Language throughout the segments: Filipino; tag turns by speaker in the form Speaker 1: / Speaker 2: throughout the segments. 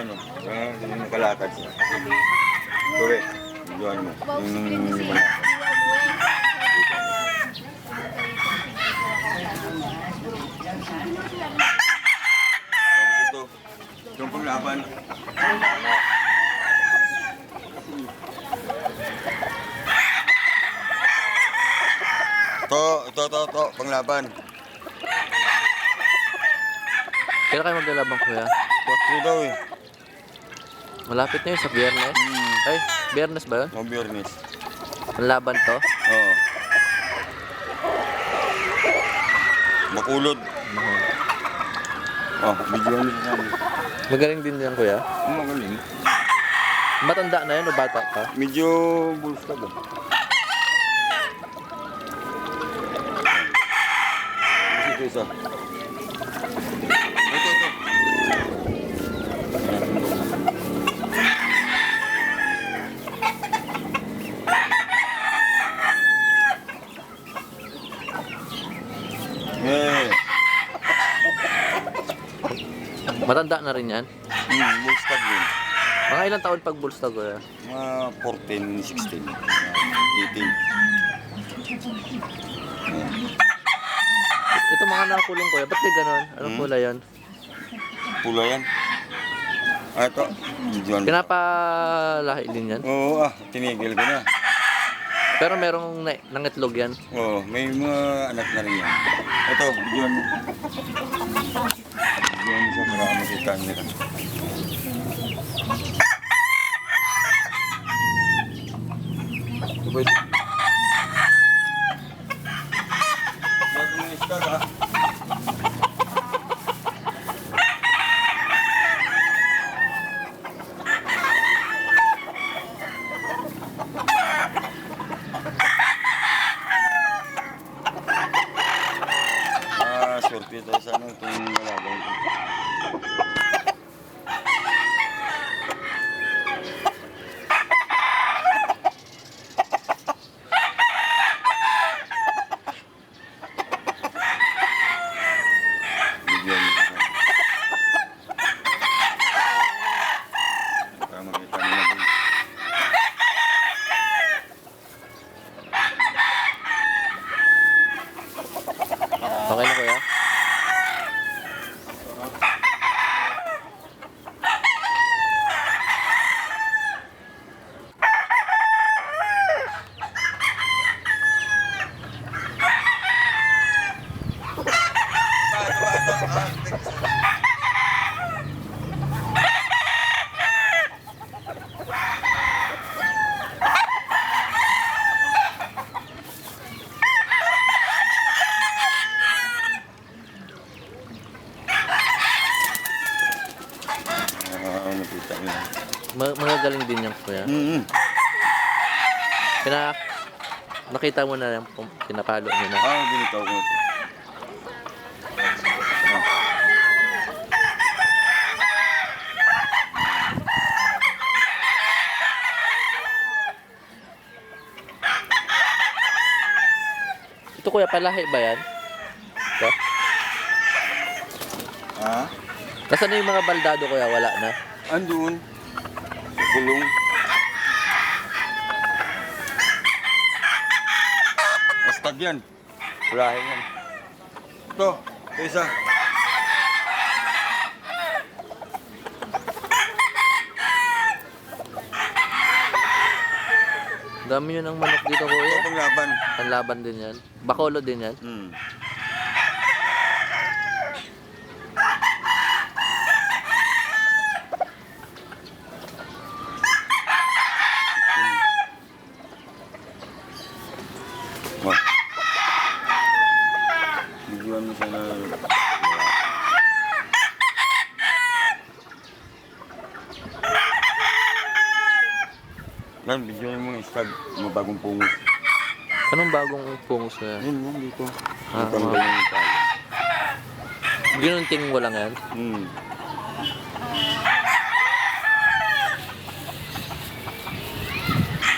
Speaker 1: ano. Yung nakalatag siya. Correct. Videoan mo. Yung nakalatag. Tapos ito. Itong panglaban. Ito, panglaban.
Speaker 2: Kailan kayo maglalabang kuya?
Speaker 1: 4 daw eh.
Speaker 2: Malapit na yun sa Biyernes. Ay, Biyernes ba yun?
Speaker 1: O Biyernes.
Speaker 2: Ang laban to?
Speaker 1: Oo. Makulod. Oh, videoan mo namin.
Speaker 2: Magaling din yan kuya.
Speaker 1: Magaling.
Speaker 2: Matanda na yan o bata pa?
Speaker 1: Medyo bulls ka ba? Ito isa. Ito. Eh.
Speaker 2: Matanda na rin yan?
Speaker 1: Bulls tag din.
Speaker 2: Mga ilang taon pag bulls na kuya?
Speaker 1: Mga 14, 16, 18.
Speaker 2: Ito mga nakakulong kuya, ba't may ganon? Anong kulay yan?
Speaker 1: Pula yan. Ah, ito. Videoan mo.
Speaker 2: Pinapalahi din yan?
Speaker 1: Oo, tinigil ko na.
Speaker 2: Pero merong nangitlog yan.
Speaker 1: Oo, may mga anak na rin yan. Ito, videoan mo. Videoan mo siya para makita nila. Ito ba ito? Lahat ng istak ha. Swerte tayo sa ano itong nalabang ko. Bigyan mo siya. Para makita nila din.
Speaker 2: Okay na kuya?
Speaker 1: Nakita nila.
Speaker 2: Magagaling din yan kuya. Nakita mo na yung pinapalo nyo na.
Speaker 1: Binitaw ko ito.
Speaker 2: Ito kuya, palahi ba yan? Ito? Nasaan na yung mga baldado kuya? Wala na?
Speaker 1: Andun. Sa kulong. Bastag yan. Pulahin yan. Ito isa.
Speaker 2: Dami yun ang manok dito kuya.
Speaker 1: Ito panglaban.
Speaker 2: Panlaban din yan. Bacolod din yan.
Speaker 1: Wah. Bigyan mo siya na... Yan, bigyan mo yung stag. Mga bagong pungos.
Speaker 2: Anong bagong pungos na yan?
Speaker 1: Yan, dito.
Speaker 2: Ah,
Speaker 1: Ito ang yung talo.
Speaker 2: Ginunting mo lang yan?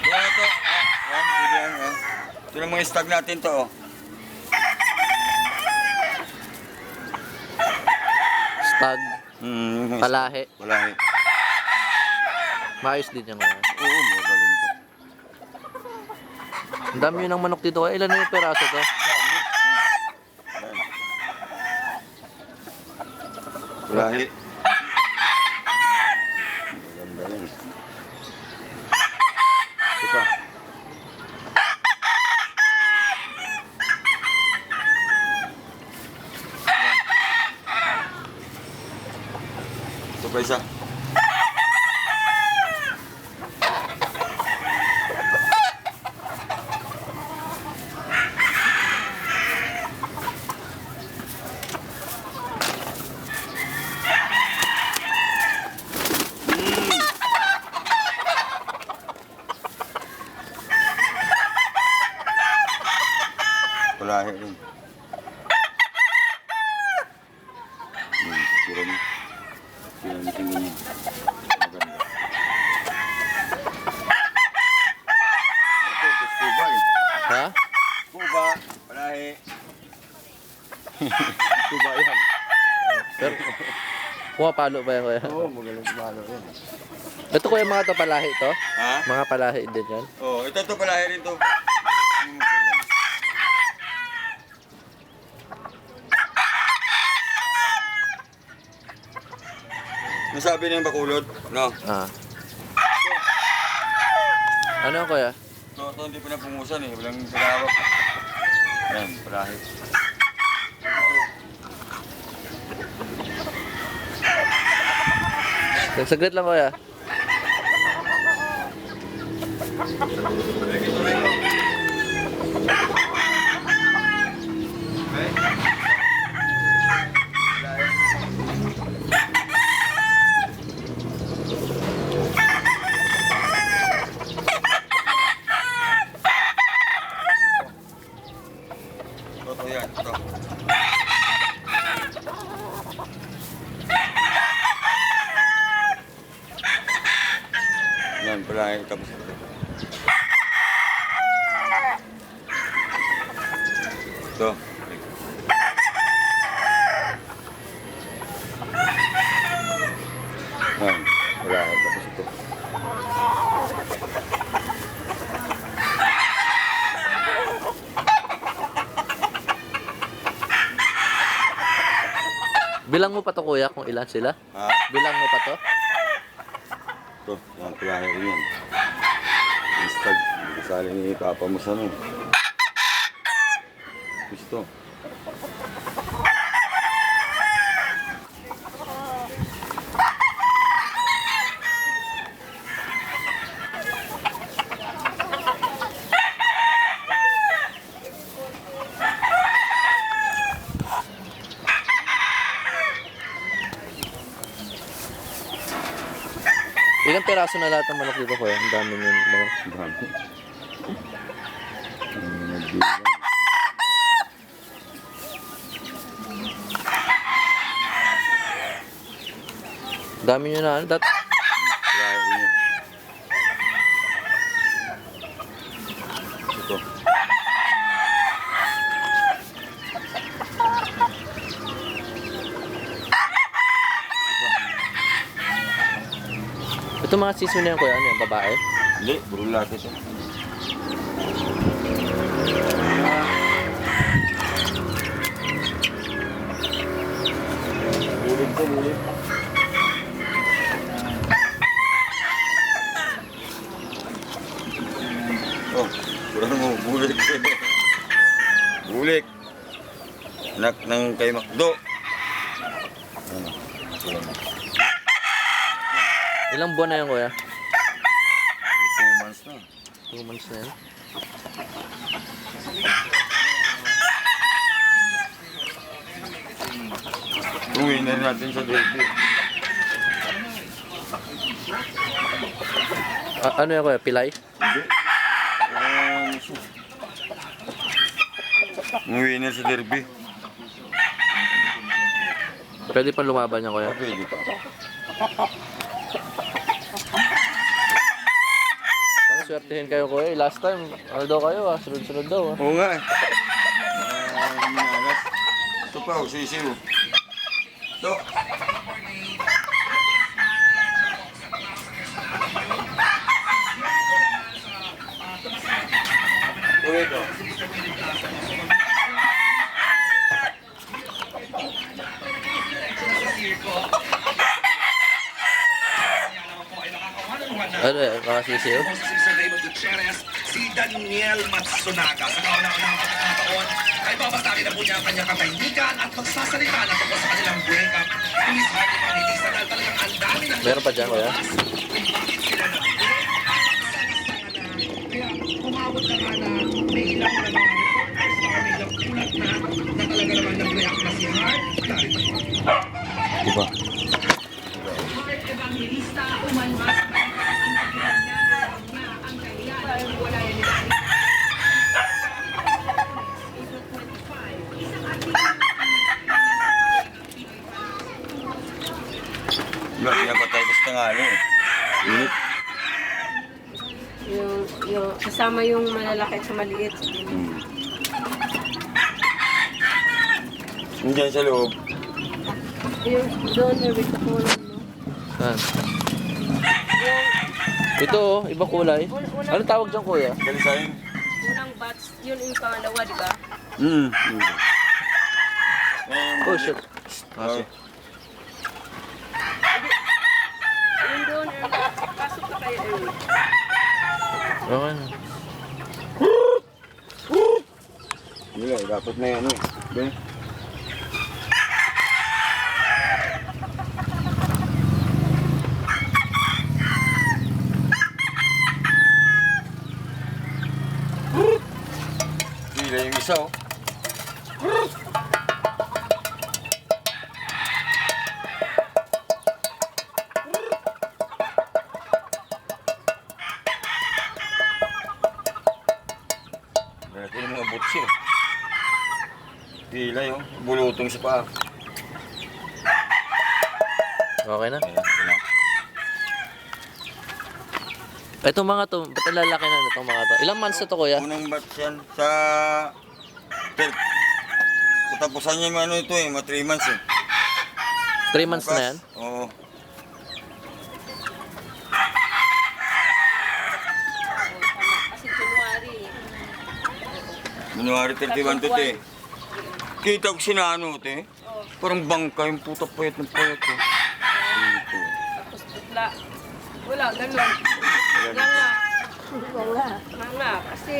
Speaker 1: Ito. Ito yung mga stag natin to.
Speaker 2: Stag, palahi.
Speaker 1: Palahi.
Speaker 2: Maayos din yan kuya.
Speaker 1: Oo, magaling to.
Speaker 2: Ang dami yun ng manok dito kuya. Ilan na yung peraso to?
Speaker 1: Yan. Lahi. Maganda yun. Ito pa. Ito pa isa. Palahe rin. Sira niya. Sira niya tingin niya. Maganda. Ito kuba eh.
Speaker 2: Ha?
Speaker 1: Kuba, palahe.
Speaker 2: Tuba yan. Pero, pumapalo ba yan kuya?
Speaker 1: Oo, magaling kumalo rin.
Speaker 2: Ito kuya mga to palahi to?
Speaker 1: Ha?
Speaker 2: Mga palahi din yan.
Speaker 1: Oo, ito palahe rin to. Nasabi na yung bakulod? No.
Speaker 2: Ah. Ano kuya?
Speaker 1: Ito hindi pa napungusan eh. Walang pinawak. Yan, palahe.
Speaker 2: Saglit lang kuya.
Speaker 1: Ito yan, ito. Yan, palahe. Tapos ito. Ito. Yan, palahe. Tapos ito.
Speaker 2: Bilang mo pa to kuya kung ilan sila?
Speaker 1: Ha?
Speaker 2: Bilang mo pa to?
Speaker 1: Ito, yan, palahe rin yan. Instag, kasali ni Papa mo sa ano. Gusto.
Speaker 2: Ilang peraso na lahat ng manok dito kuya? Ang dami yun. Manok.
Speaker 1: Dami. Nagbilang.
Speaker 2: Dami nyo na ano.
Speaker 1: Palahe rin yan. Ito.
Speaker 2: Ito mga sisyo na yan kuya. Ano yan? Babae?
Speaker 1: Hindi, puro laki ito. Bulig to, bulig. Oh, pura mo, bulig. Bulig. Anak ng kay Makdo. Ano? Pura mo.
Speaker 2: Ilang buwan na yan kuya?
Speaker 1: 2 months na.
Speaker 2: 2 months na yan.
Speaker 1: Uwi na rin natin sa derby.
Speaker 2: Ano yan kuya? Pilay?
Speaker 1: Hindi. Uwi na sa derby.
Speaker 2: Pwede pa lumaban yan kuya?
Speaker 1: Pwede pa.
Speaker 2: Parang swertihin kayo kuya. Last time, ano daw kayo ah? Sunod-sunod daw ah.
Speaker 1: Oo nga eh. Minalas. Ito pa, sisiw. Ito.
Speaker 2: sisiyo.
Speaker 3: Ako si Sir Raymond Gutierrez, si Daniel Matsunaga. Sa kauna-unang pagkakataon, ay babasagin na po niya ang kanyang katahimikan at magsasalita na tungkol sa kanilang breakup. Miss Hardy Manitisa dahil talagang ang dami ng
Speaker 2: Meron pa dyan, kuya?
Speaker 3: kung bakit sila nag-break. Kaya kumawag na nga na may ilang na mga reporters na may ilang ulat na talaga naman nag-react na si Hart. Narito po.
Speaker 1: Diba?
Speaker 4: Heart Evangelista umalmas ang kailangan wala yan nila. April 25, isang
Speaker 1: Pinapatay ko sa tangali eh. Init.
Speaker 5: Yung kasama yung malalaki at sa maliit.
Speaker 1: Nandiyan sa loob.
Speaker 5: Yung doon, may wait ako lang, no?
Speaker 2: Saan? Ito oh, ibang kulay. Anong tawag dyan, kuya?
Speaker 1: Dali sa'yo.
Speaker 5: Unang batch, yun yung pangalawa, di ba?
Speaker 2: Oh, shit. Ah,
Speaker 1: Oh.
Speaker 2: shit.
Speaker 5: Yung doon, pasok ka kayo, Erwin.
Speaker 2: Okay na.
Speaker 1: Hindi nga, dapat na yan eh. Ben. Pila yung isa oh. Malaki yung mga butsi oh. Pila yung bulutong sa paa.
Speaker 2: Okay na.
Speaker 1: Ayan, ito na.
Speaker 2: Itong mga to, ba't ang lalaki na itong mga to? Ilang months na to, kuya?
Speaker 1: Unang batch yan sa... Katapusan niya yung ano ito eh, mga 3 months eh.
Speaker 2: 3 months na yan?
Speaker 1: Oo.
Speaker 5: Kasi January.
Speaker 1: January 31 to eh. Kita ko sinano ito eh. Parang bangka yung puta payat ng payat ko. Dito.
Speaker 5: Tapos bigla. Wala, ganun. Nga nga. Nga nga. Kasi,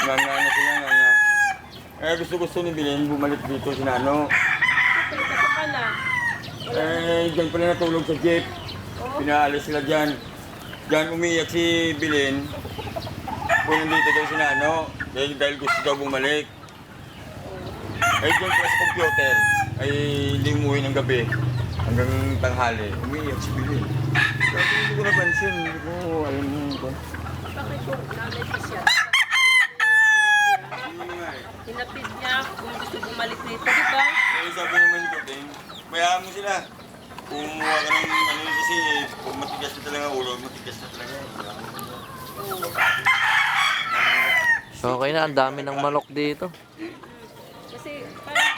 Speaker 1: Nga na sila nga. Eh gusto ni Bilin bumalik dito sinano.
Speaker 5: pasok ka na.
Speaker 1: Eh dyan pala natulog sa jeep. Pinaalis sila dyan. Dyan umiyak si Bilin. Kung nandito daw sinano. Dahil gusto daw bumalik. Eh dyan pala sa computer. Ay hindi umuwi ng gabi. Hanggang tanghali. Umiyak si Bilin. Sabi hindi ko napansin. Hindi ko alam mo.
Speaker 5: Bakit ko nanay pa siya? Hinapid niya kung gusto bumalik nito, di ba?
Speaker 1: Eh sabi naman ko, Ting, mayaan mo sila. Kumuha ka ng ano yun kasi kung matigas na talaga ulo, matigas na talaga.
Speaker 2: Okay na, ang dami ng manok dito.
Speaker 5: Kasi parang